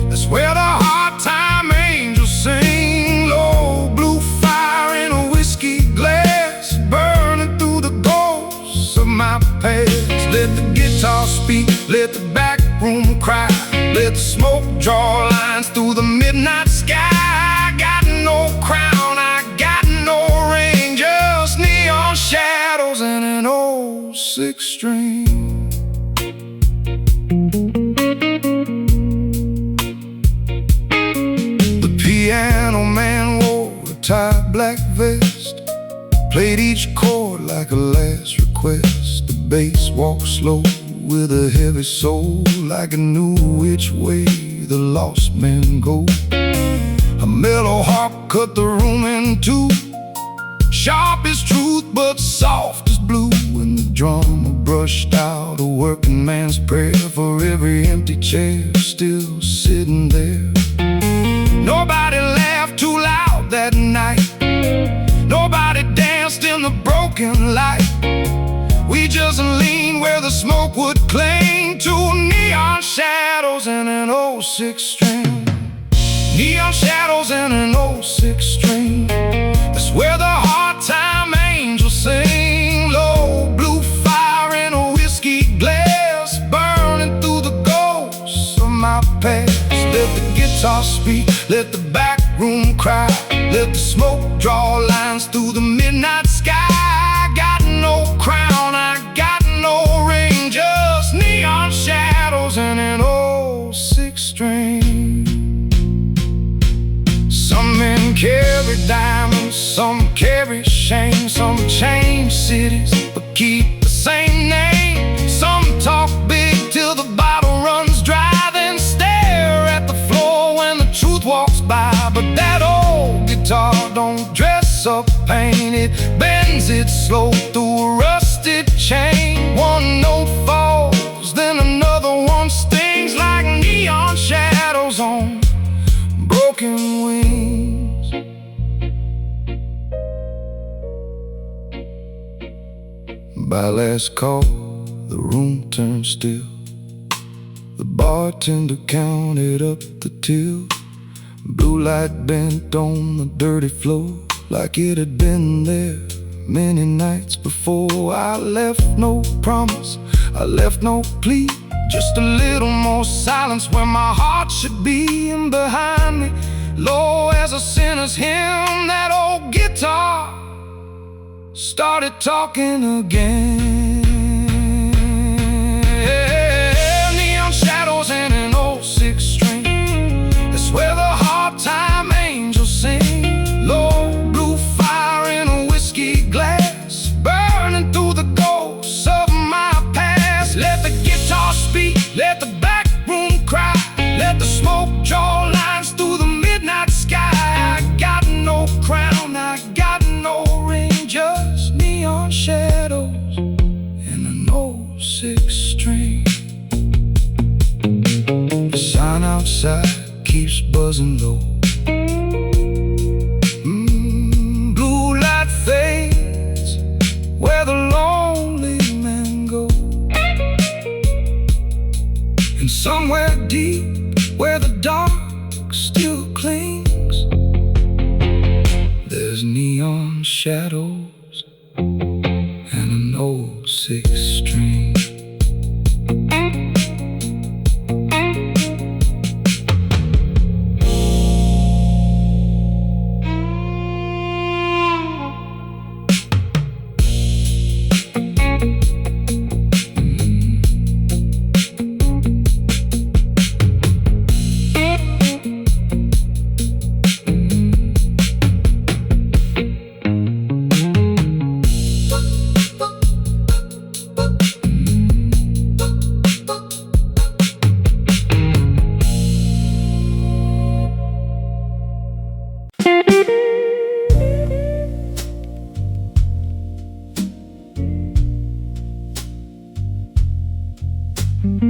That's where the hard time angels sing. Low blue fire in a whiskey glass, burning through the ghosts of my past. Let the guitar speak, let the back room cry, let the smoke draw lines through the midnight sky. I got no crown, I got no ring, just neon shadows in an old six string. The piano man wore a tight black vest, played each chord like a last request. The bass walked slow with a heavy soul, like it knew which way the lost men go. A mellow harp cut the room in two, sharp as truth but soft as blue. And the drummer brushed out a working man's prayer for every empty chair still sitting there. Nobody laughed too loud that night, nobody danced in the broken light. We just leaned where the smoke would cling to neon shadows in an old six string. Neon shadows in an old six string. That's where the hard time angels sing. Low blue fire in a whiskey glass, burning through the ghosts of my past. Let the guitar speak, let the back room cry, let the smoke draw lines through the midnight sky. I got no crown, I got no ring, just neon shadows in an old six string. Some men carry diamonds, some carry shame, some change cities but keep the same name. Some talk big till the bottle runs dry, then stare at the floor when the truth walks by. But that old guitar don't dress up pain, it bends it slow through a rusted chain. One note falls, then another one stings like neon shadows on broken wings. By last call, the room turned still. The bartender counted up the till. Blue light bent on the dirty floor, like it had been there many nights before. I left no promise, I left no plea, just a little more silence where my heart should be. And behind me, low as a sinner's hymn, that old guitar started talking again. Neon shadows in an old six string. That's where the hard time angels sing. Low blue fire in a whiskey glass, burning through the ghosts of my past. Let the guitar speak, let the back room cry, let the smoke draw lines through the midnight sky. I got no crown, I got no ring, just neon shadows in an old six string. The sign outside keeps buzzing low. Blue light fades where the lonely men go. And somewhere deep where the dark still clings, there's neon shadows and an old six string. The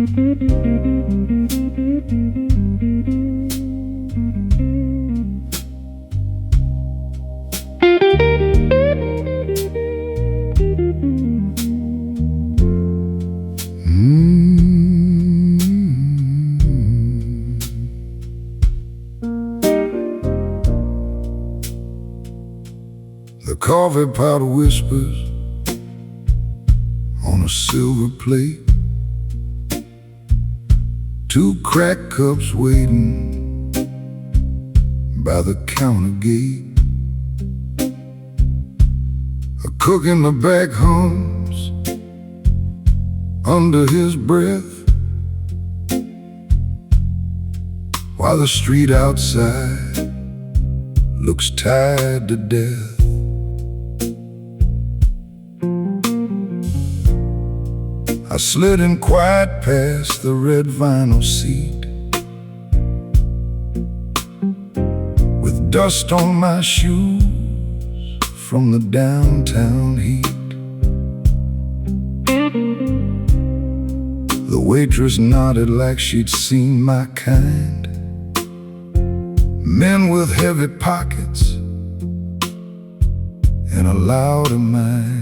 coffee powder whispers on a silver plate. Two cracked cups waiting by the counter gate. A cook in the back hums under his breath, while the street outside looks tired to death. I slid in quiet past the red vinyl seat, with dust on my shoes from the downtown heat. The waitress nodded like she'd seen my kind, men with heavy pockets and a louder mind.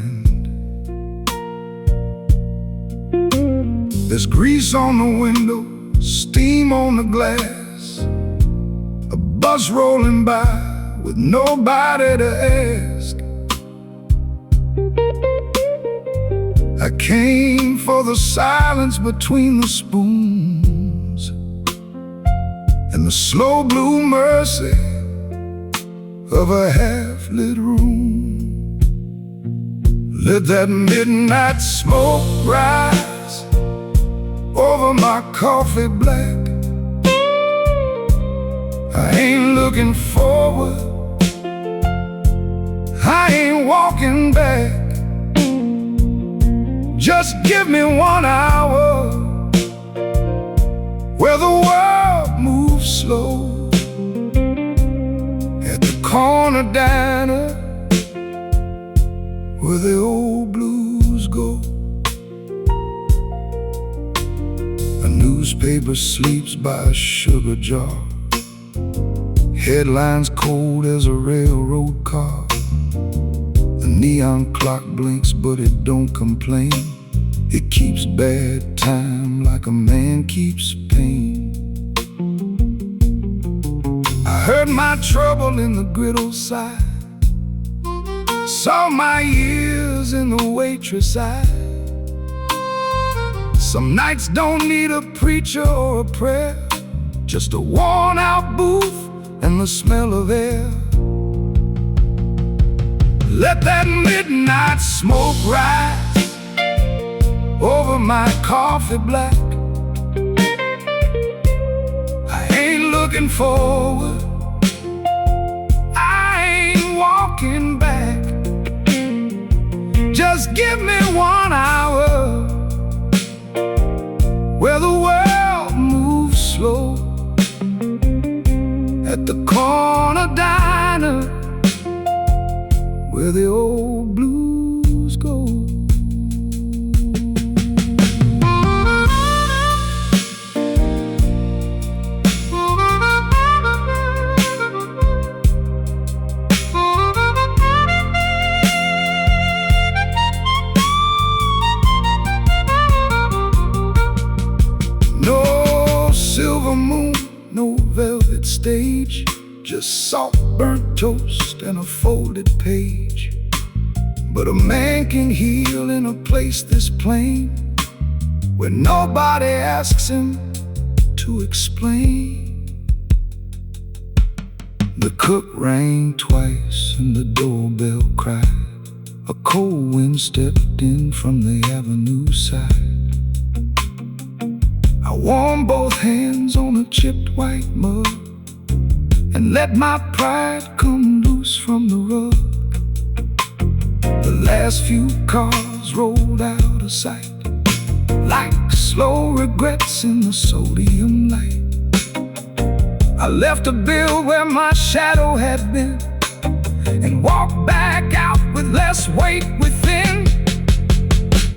There's grease on the window, steam on the glass, a bus rolling by with nobody to ask. I came for the silence between the spoons and the slow blue mercy of a half-lit room. Let that midnight smoke rise over my coffee black. I ain't looking forward, I ain't walking back. Just give me 1 hour where the world moves slow, at the corner diner where the old blues go. A newspaper sleeps by a sugar jar, headlines cold as a railroad car. The neon clock blinks but it don't complain. It keeps bad time like a man keeps pain. I heard my trouble in the griddle side, saw my years in the waitress eye. Some nights don't need a preacher or a prayer, just a worn out booth and the smell of air. Let that midnight smoke rise over my coffee black. I ain't looking forward, I ain't walking back. Just give me 1 hour where the world moves slow, at the corner diner where the old blues go. No silver moon, no velvet stage, just salt burnt toast and a folded page. But a man can heal in a place this plain, where nobody asks him to explain. The cook rang twice and the doorbell cried. A cold wind stepped in from the avenue side. I warmed both hands on a chipped white mug and let my pride come loose from the rug. The last few cars rolled out of sight, like slow regrets in the sodium light. I left a bill where my shadow had been, and walked back out with less weight within.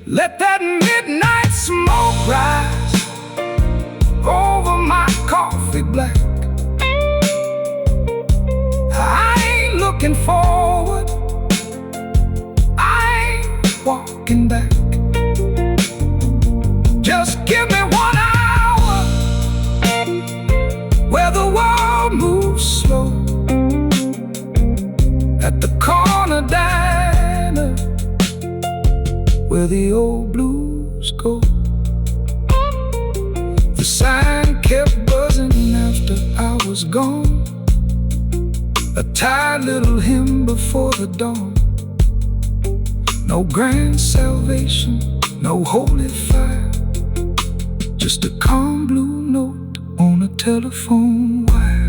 Let that midnight smoke rise walking forward, I ain't walking back. Just give me 1 hour where the world moves slow, at the corner diner where the old blues go. The sign kept buzzing after I was gone, a tired little hymn before the dawn. No grand salvation, no holy fire, just a calm blue note on a telephone wire.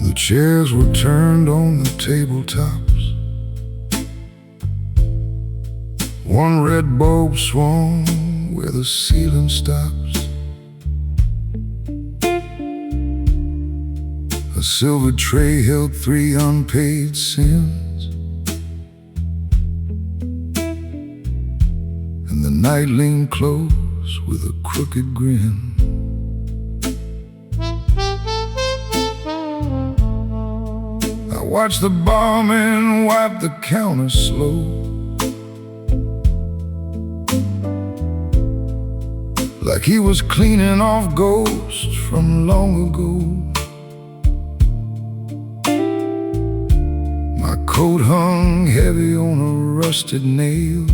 The chairs were turned on the tabletops. One red bulb swung where the ceiling stops. A silver tray held 3 unpaid sins, and the night leaned close with a crooked grin. I watched the barman wipe the counter slow, like he was cleaning off ghosts from long ago. My coat hung heavy on a rusted nail,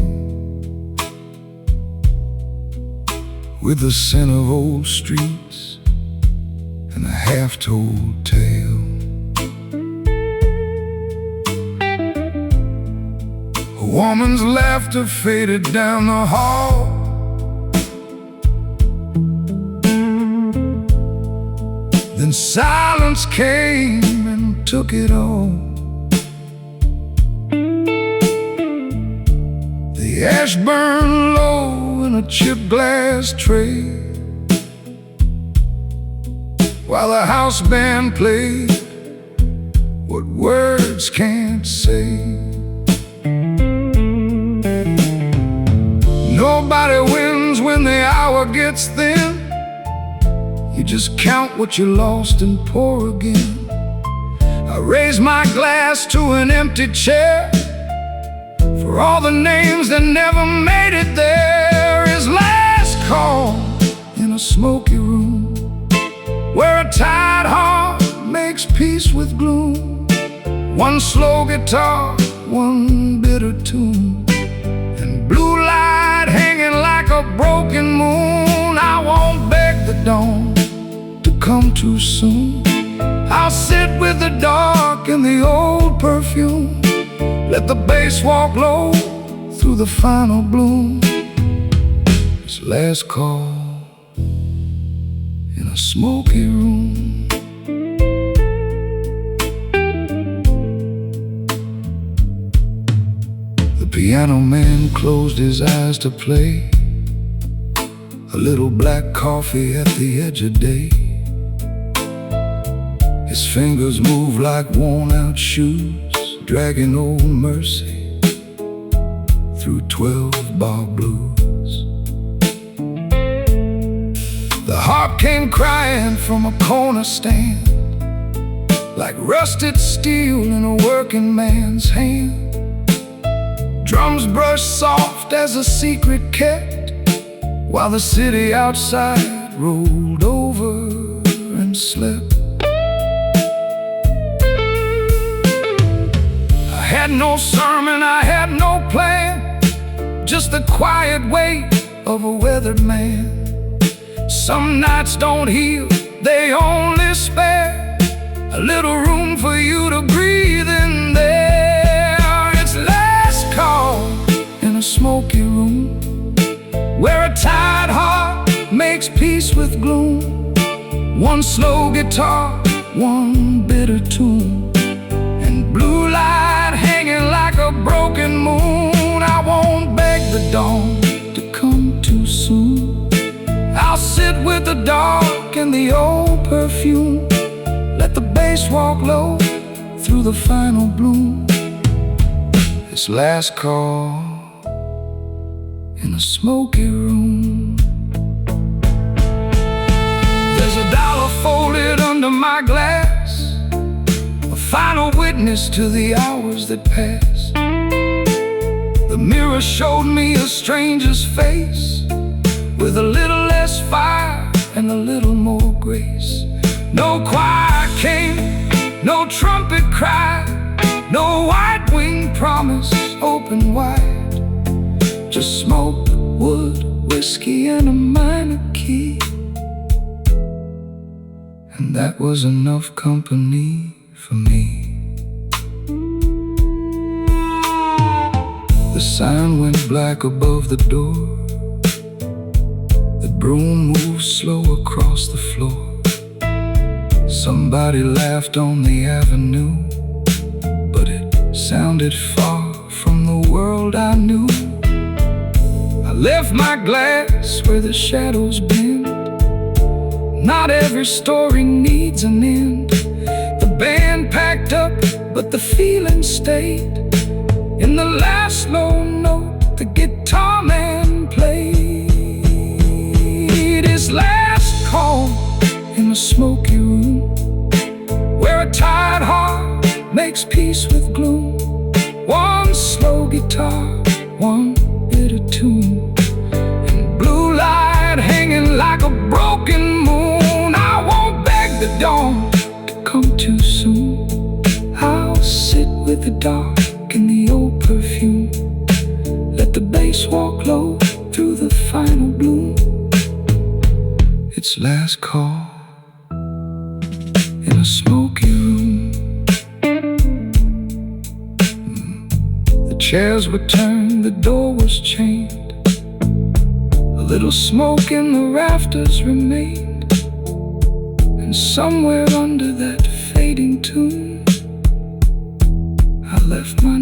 with the scent of old streets and a half-told tale. A woman's laughter faded down the hall. Then silence came and took it all. The ash burned low in a chipped glass tray, while the house band played what words can't say. Nobody wins when the hour gets thin. You just count what you lost and pour again. I raise my glass to an empty chair, for all the names that never made it there. Is last call in a smoky room, where a tired heart makes peace with gloom. One slow guitar, one bitter tune, and blue light hanging like a broken moon. I won't beg the dawn to come too soon. I'll sit with the dark and the old perfume, let the bass walk low through the final bloom. It's last call in a smoky room. The piano man closed his eyes to play a little black coffee at the edge of day. His fingers move like worn-out shoes, dragging old mercy through 12-bar blues. The harp came crying from a corner stand, like rusted steel in a working man's hand. Drums brushed soft as a secret kept, while the city outside rolled over and slept. I had no sermon, I had no plan, just the quiet weight of a weathered man. Some nights don't heal, they only spare a little room for you to breathe in there. It's last call in a smoky room, where a tired heart makes peace with gloom. One slow guitar, one bitter tune, and blue light hanging like a broken moon. I won't beg the dawn to come too soon. I'll sit with the dark and the old perfume. Let the bass walk low through the final bloom. This last call in a smoky room. There's a dollar folded under my glass, a final witness to the hours that passed. The mirror showed me a stranger's face, with a little less fire and a little more grace. No choir came, no trumpet cried, no white-winged promise open wide. Just smoke, wood, whiskey, and a minor key, and that was enough company for me. The sign went black above the door. The broom moved slow across the floor. Somebody laughed on the avenue, but it sounded far from the world I knew. I left my glass where the shadows bend. Not every story needs an end. The band packed up, but the feeling stayed. In the last low note, the guitar man played his last call in a smoky room, where a tired heart makes peace with gloom. One slow guitar, one bitter tune, and blue light hanging like a broken moon. I won't beg the dawn to come too soon. I'll sit with the dark and the old perfume. Let the bass walk low through the final bloom. It's last call in a smoky room. The chairs were turned, the door was chained. A little smoke in the rafters remained, and somewhere under that fading tune, I left my